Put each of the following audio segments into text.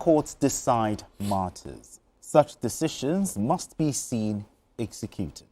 courts decide matters. Such decisions must be seen executed.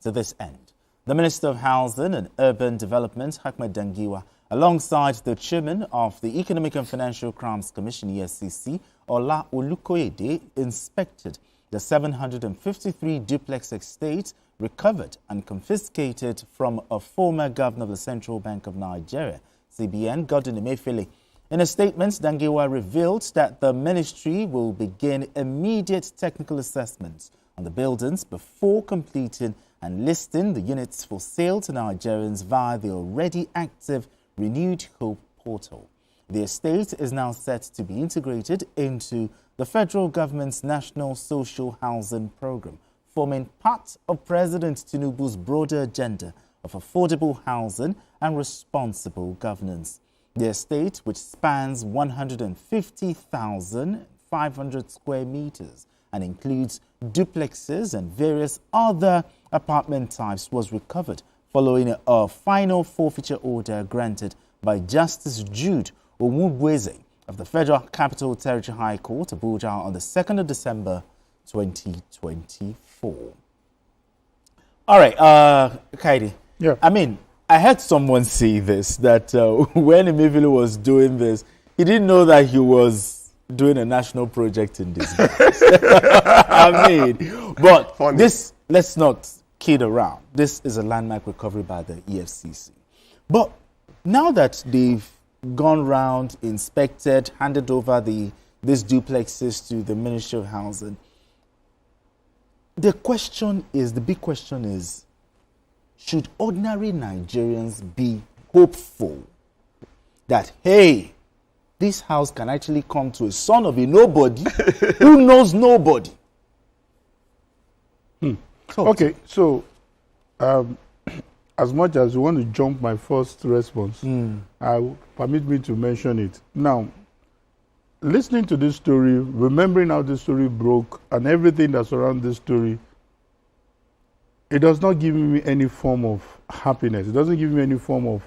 To this end, the Minister of Housing and Urban Development, Ahmed Dangiwa, alongside the Chairman of the Economic and Financial Crimes Commission, EFCC, Ola Olukoyede, inspected the 753 duplex estates recovered and confiscated from a former governor of the Central Bank of Nigeria, CBN, Godwin Emefiele. In a statement, Dangiwa revealed that the ministry will begin immediate technical assessments on the buildings before completing and listing the units for sale to Nigerians via the already active Renewed Hope portal. The estate is now set to be integrated into the federal government's National Social Housing Program, forming part of President Tinubu's broader agenda of affordable housing and responsible governance. The estate, which spans 150,500 square meters and includes duplexes and various other apartment types, was recovered following a final forfeiture order granted by Justice Jude Omugweze of the Federal Capital Territory High Court, Abuja, on the 2nd of December 2024. All right, Kaidi. Yeah. I mean, I heard someone say this, that when Emefiele was doing this, he didn't know that he was doing a national project in this. I mean, but funny. This, let's not kid around. This is a landmark recovery by the EFCC. But now that they've gone round, inspected, handed over these duplexes to the Ministry of Housing, the big question is, should ordinary Nigerians be hopeful that, hey, this house can actually come to a son of a nobody who knows nobody? Okay, so as much as you want to jump my first response, permit me to mention it. Now, listening to this story, remembering how this story broke and everything that surrounds this story, it does not give me any form of happiness. It doesn't give me any form of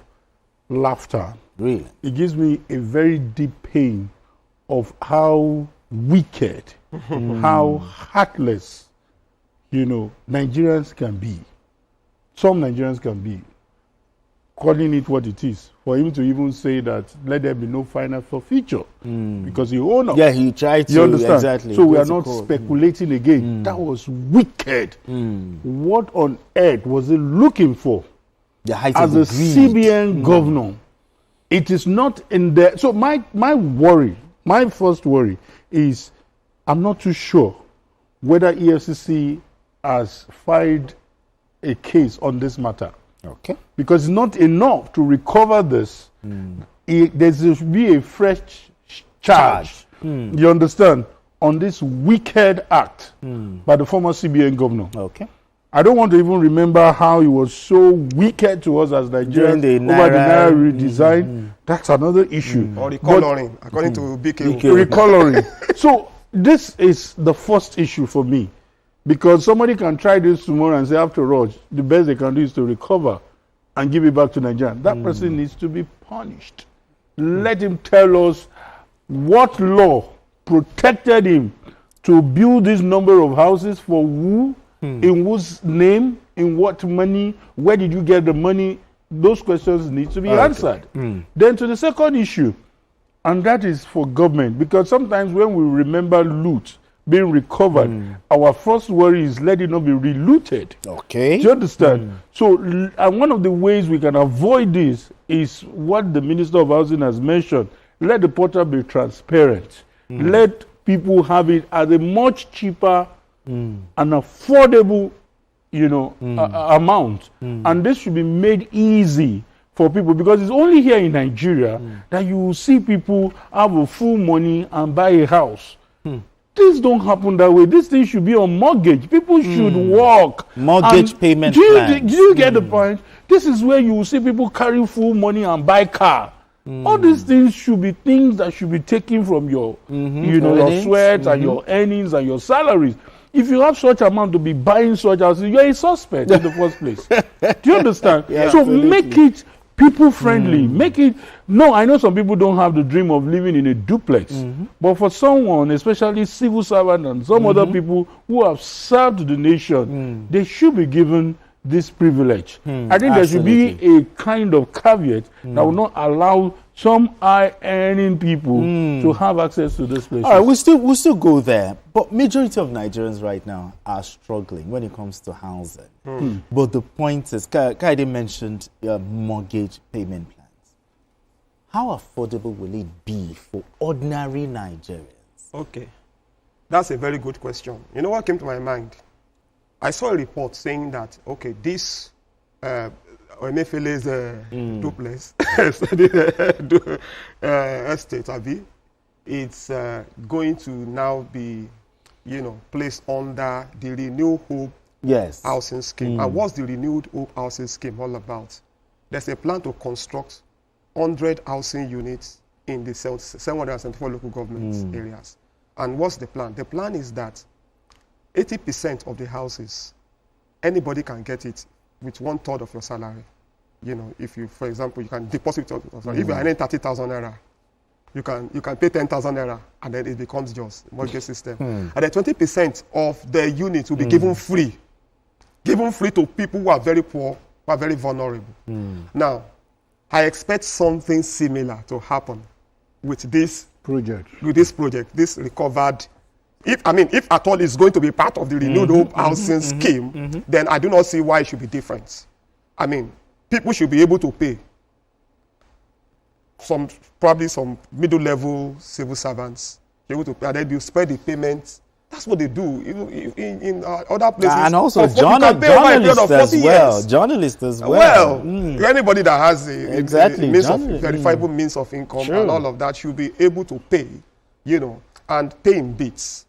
laughter. Really? It gives me a very deep pain of how wicked, how heartless, Nigerians can be. Some Nigerians can be. Calling it what it is. For him to even say that, let there be no final forfeiture. Because he owned up. Yeah, he tried to. You understand? Exactly. So we are not speculating again. That was wicked. What on earth was he looking for? The height as of a CBN governor? It is not in there. So my first worry is, I'm not too sure whether EFCC has filed a case on this matter. Okay. Because it's not enough to recover this. There should be a fresh charge. You understand? On this wicked act by the former CBN governor. Okay. I don't want to even remember how he was so wicked to us as Nigerians over the Naira redesign. That's another issue. Or recoloring, according to BK. Recoloring. So this is the first issue for me. Because somebody can try this tomorrow and say, after all, the best they can do is to recover and give it back to Nigeria. That person needs to be punished. Let him tell us what law protected him to build this number of houses for who, in whose name, in what money, where did you get the money? Those questions need to be answered. Then to the second issue, and that is for government, because sometimes when we remember loot being recovered, our first worry is let it not be relooted. Okay. Do you understand? So, and one of the ways we can avoid this is what the Minister of Housing has mentioned. Let the portal be transparent. Let people have it at a much cheaper and affordable, amount. And this should be made easy for people, because it's only here in Nigeria that you will see people have a full money and buy a house. Things don't happen that way. This thing should be on mortgage. People should work. Mortgage payment do plans. you get the point? This is where you will see people carry full money and buy car. All these things should be things that should be taken from your, your sweat and your earnings and your salaries. If you have such amount to be buying such houses, you're a suspect in the first place. Do you understand? Yeah, so absolutely. make it people friendly. Make it. No, I know some people don't have the dream of living in a duplex, but for someone, especially civil servant and some other people who have served the nation, they should be given this privilege. I think there should be a kind of caveat that will not allow some high-earning people to have access to this place. All right, we'll still go there, but majority of Nigerians right now are struggling when it comes to housing. But the point is, Kaide mentioned mortgage payment plans. How affordable will it be for ordinary Nigerians? Okay, that's a very good question. You know what came to my mind? I saw a report saying that, okay, this Emefiele's duplex estate, it's going to now be, placed under the Renewed Hope housing scheme. And what's the Renewed Hope housing scheme all about? There's a plan to construct 100 housing units in the 774 local government areas. And what's the plan? The plan is that 80% of the houses, anybody can get it with 1/3 of your salary. If you, for example, you can deposit, if you're earning 30,000 naira, you can pay 10,000 naira, and then it becomes yours, mortgage system. And then 20% of the units will be given free to people who are very poor, who are very vulnerable. Now, I expect something similar to happen with this project, this recovered. If at all it's going to be part of the Renewed Hope housing scheme, then I do not see why it should be different. People should be able to pay. Probably some middle-level civil servants able to pay, and then you spread the payments. That's what they do in other places. And also journalists as well. Journalists as well. Anybody that has a verifiable means of income and all of that should be able to pay, and pay in bits.